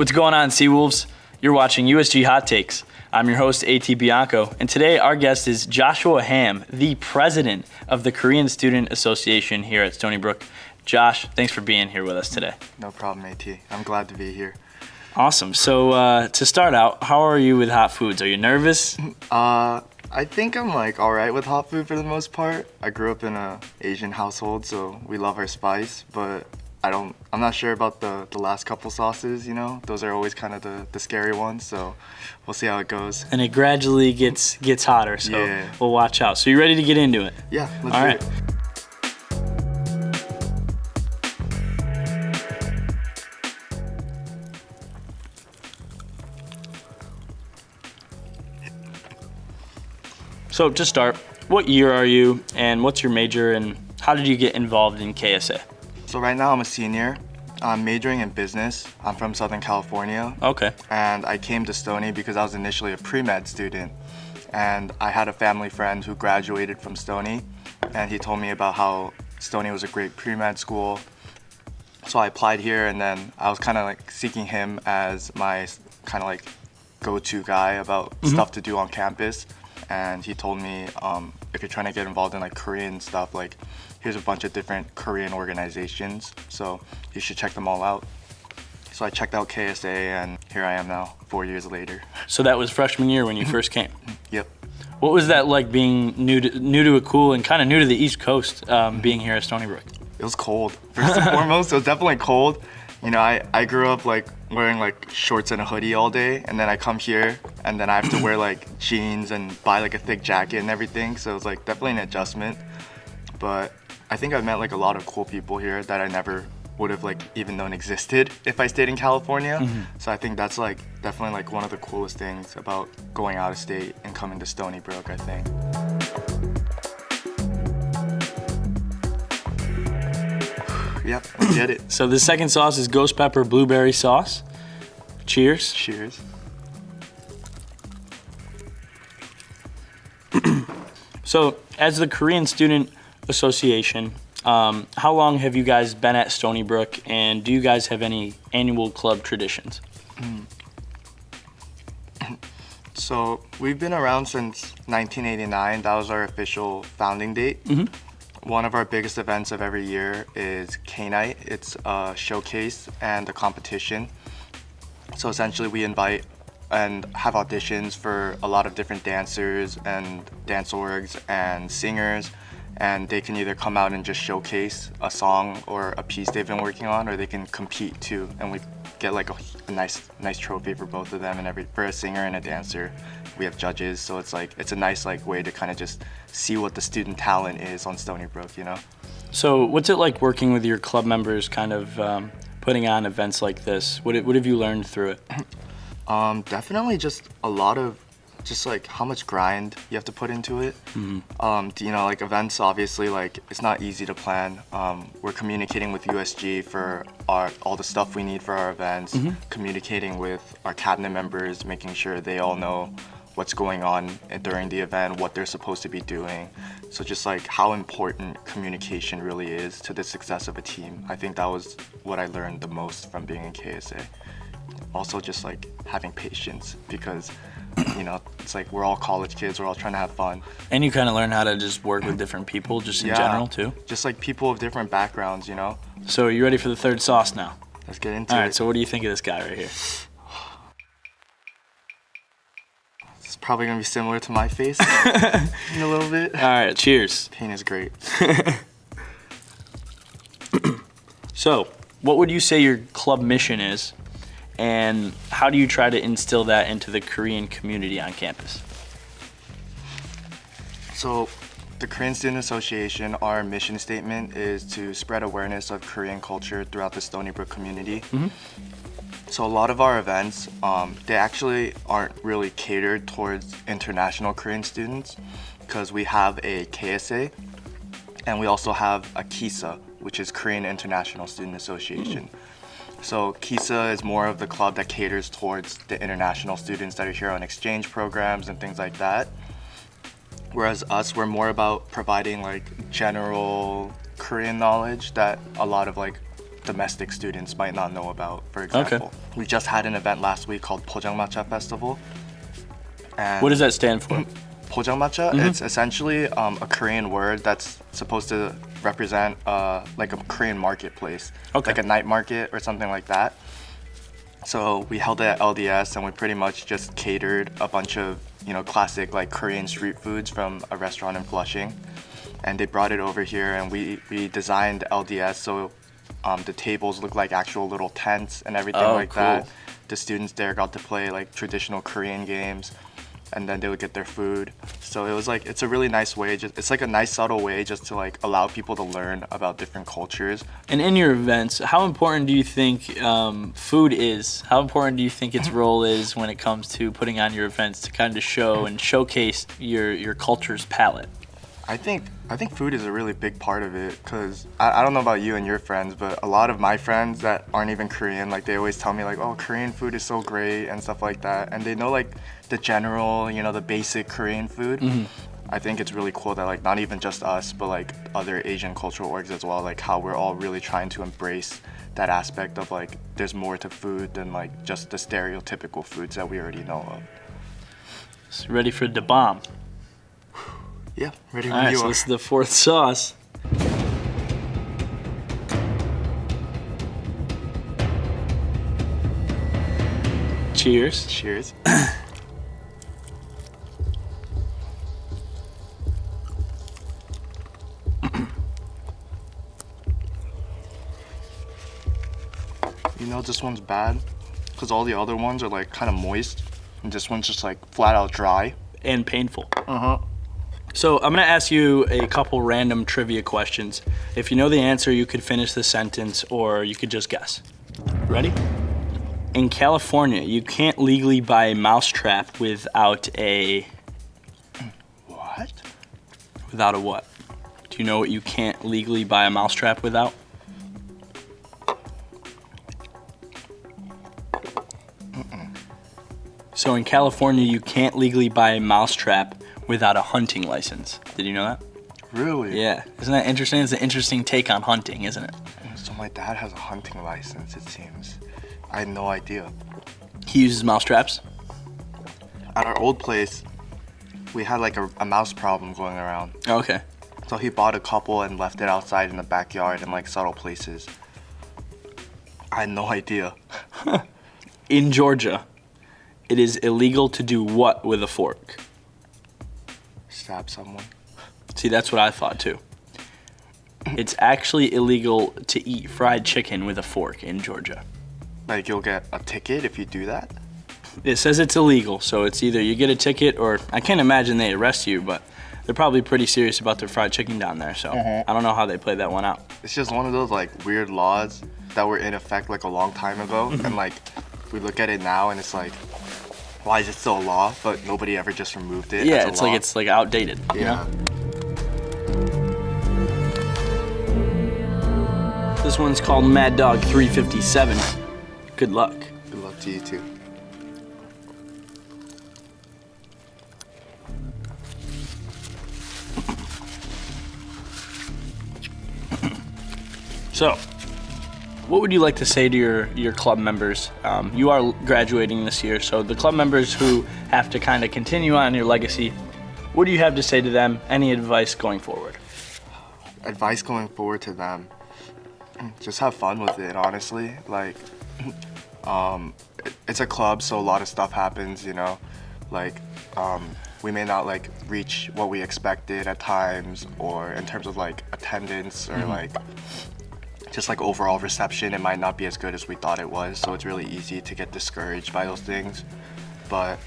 What's going on, Seawolves? You're watching USG Hot Takes. I'm your host, AT Bianco, and today our guest is Joshua Ham, the president of the Korean Student Association here at Stony Brook. Josh, thanks for being here with us today. No problem, AT. I'm glad to be here. Awesome. So to start out, how are you with hot foods? Are you nervous? I think I'm all right with hot food for the most part. I grew up in an Asian household, so we love our spice, but I'm not sure about the last couple sauces, Those are always kind of the scary ones, so we'll see how it goes. And it gradually gets hotter, so yeah. We'll watch out. So you ready to get into it? Yeah, let's All do right. it. So to start, what year are you and what's your major and how did you get involved in KSA? So right now I'm a senior. I'm majoring in business. I'm from Southern California. Okay. And I came to Stony because I was initially a pre-med student. And I had a family friend who graduated from Stony, and he told me about how Stony was a great pre-med school. So I applied here, and then I was kind of seeking him as my kind of go-to guy about stuff to do on campus. And he told me, if you're trying to get involved in Korean stuff, here's a bunch of different Korean organizations, so you should check them all out. So I checked out KSA, and here I am now, 4 years later. So that was freshman year when you first came? Yep. What was that like being new to a cool and kind of new to the East Coast, being here at Stony Brook? It was cold. First and foremost, it was definitely cold. I grew up wearing shorts and a hoodie all day, and then I come here and then I have to wear jeans and buy a thick jacket and everything, so it was definitely an adjustment. But I think I've met a lot of cool people here that I never would have even known existed if I stayed in California. So I think that's definitely one of the coolest things about going out of state and coming to Stony Brook, I think. Yep, let's get it. So the second sauce is ghost pepper blueberry sauce. Cheers. Cheers. So as the Korean Student Association, how long have you guys been at Stony Brook, and do you guys have any annual club traditions? So we've been around since 1989. That was our official founding date. One of our biggest events of every year is K-Night. It's a showcase and a competition. So essentially we invite and have auditions for a lot of different dancers and dance orgs and singers, and they can either come out and just showcase a song or a piece they've been working on, or they can compete too, and we get a nice trophy for both of them, and for a singer and a dancer we have judges, so it's a nice way to kind of just see what the student talent is on Stony Brook, So what's it like working with your club members, kind of putting on events like this? What have you learned through it? Definitely just a lot of how much grind you have to put into it. Events, obviously, it's not easy to plan. We're communicating with USG for all the stuff we need for our events, communicating with our cabinet members, making sure they all know what's going on during the event, what they're supposed to be doing. So just how important communication really is to the success of a team. I think that was what I learned the most from being in KSA. Also just having patience, because it's we're all college kids, we're all trying to have fun. And you kind of learn how to just work with different people just in general too? Just people of different backgrounds, So are you ready for the third sauce now? Let's get into it. All right, so what do you think of this guy right here? It's probably gonna be similar to my face in a little bit. All right, cheers. Pain is great. So, what would you say your club mission is, and how do you try to instill that into the Korean community on campus? So, the Korean Student Association, our mission statement is to spread awareness of Korean culture throughout the Stony Brook community. So a lot of our events, they actually aren't really catered towards international Korean students, because we have a KSA and we also have a KSA, which is Korean International Student Association. So KSA is more of the club that caters towards the international students that are here on exchange programs and things like that. Whereas us, we're more about providing general Korean knowledge that a lot of domestic students might not know about, for example. We just had an event last week called 포장마차 Festival. And What does that stand for? 포장마차, it's essentially a Korean word that's supposed to represent like a Korean marketplace, like a night market or something like that. So we held it at LDS, and we pretty much just catered a bunch of, you know, classic like Korean street foods from a restaurant in Flushing, and they brought it over here, and we designed LDS so the tables look like actual little tents and everything like that. The students there got to play like traditional Korean games, and then they would get their food. So it was like, it's a really nice way, it's like a nice subtle way just to like allow people to learn about different cultures. And in your events, how important do you think food is? How important do you think its role is when it comes to putting on your events to kind of show and showcase your culture's palette? I think food is a really big part of it, because I don't know about you and your friends, but a lot of my friends that aren't even Korean, like they always tell me like, oh, Korean food is so great and stuff like that, and they know like the general, you know, the basic Korean food. I think it's really cool that like not even just us, but like other Asian cultural orgs as well, like how we're all really trying to embrace that aspect of like there's more to food than like just the stereotypical foods that we already know of. So ready for the bomb? Yeah, ready when All right, you so are. this is the fourth sauce. Cheers. Cheers. You know this one's bad because all the other ones are like kind of moist, and this one's just like flat out dry. And painful. So I'm gonna ask you a couple random trivia questions. If you know the answer, you could finish the sentence or you could just guess. Ready? In California, you can't legally buy a mousetrap without a... What? Without a what? Do you know what you can't legally buy a mousetrap without? So in California, you can't legally buy a mousetrap without a hunting license. Did you know that? Really? Yeah. Isn't that interesting? It's an interesting take on hunting, isn't it? So my dad has a hunting license, it seems. I had no idea. He uses mousetraps? At our old place, we had like a mouse problem going around. Okay. So he bought a couple and left it outside in the backyard in like subtle places. I had no idea. In Georgia, it is illegal to do what with a fork? Stab someone. See, that's what I thought too. It's actually illegal to eat fried chicken with a fork in Georgia. Like you'll get a ticket if you do that? It says it's illegal, so it's either you get a ticket or I can't imagine they arrest you, but they're probably pretty serious about their fried chicken down there, so I don't know how they played that one out. It's just one of those like weird laws that were in effect like a long time ago, and like we look at it now and it's like, why is it still a law? But nobody ever just removed it. Yeah, as a it's law. like it's like outdated. You Yeah. know? This one's called Mad Dog 357. Good luck. Good luck to you too. So, what would you like to say to your club members? You are graduating this year, so the club members who have to kind of continue on your legacy, what do you have to say to them? Any advice going forward? Advice going forward to them, just have fun with it, honestly. Like, it's a club, so a lot of stuff happens, you know? Like, we may not like reach what we expected at times, or in terms of like attendance or like just like overall reception, it might not be as good as we thought it was. So it's really easy to get discouraged by those things. But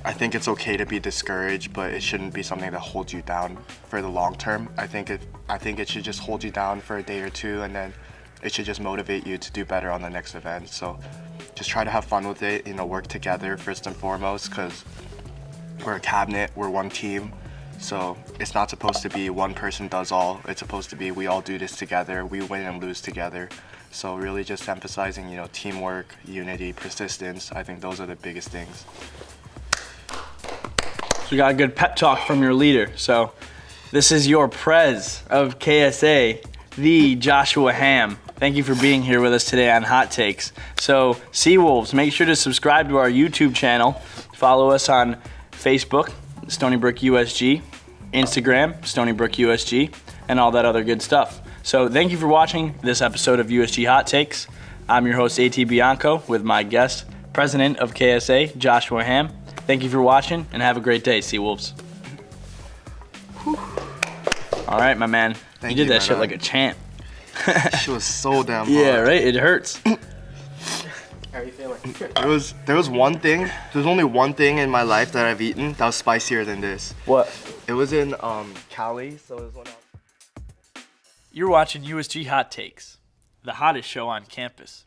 I think it's okay to be discouraged, but it shouldn't be something that holds you down for the long term. I think it should just hold you down for a day or two, and then it should just motivate you to do better on the next event. So just try to have fun with it, you know, work together first and foremost, because we're a cabinet, we're one team. So it's not supposed to be one person does all. It's supposed to be we all do this together, we win and lose together. So really just emphasizing, you know, teamwork, unity, persistence. I think those are the biggest things. So we got a good pep talk from your leader. So this is your prez of KSA, the Joshua Ham. Thank you for being here with us today on Hot Takes. So, Seawolves, make sure to subscribe to our YouTube channel. Follow us on Facebook, Stony Brook USG, Instagram, Stony Brook USG, and all that other good stuff. So, thank you for watching this episode of USG Hot Takes. I'm your host, AT Bianco, with my guest, President of KSA, Joshua Ham. Thank you for watching, and have a great day, Seawolves. All right, my man. You did that shit like a champ. She was so damn hard. Yeah, right? It hurts. How are you feeling? There was one thing. There's only one thing in my life that I've eaten that was spicier than this. What? It was in Cali, so it was one. You're watching USG Hot Takes, the hottest show on campus.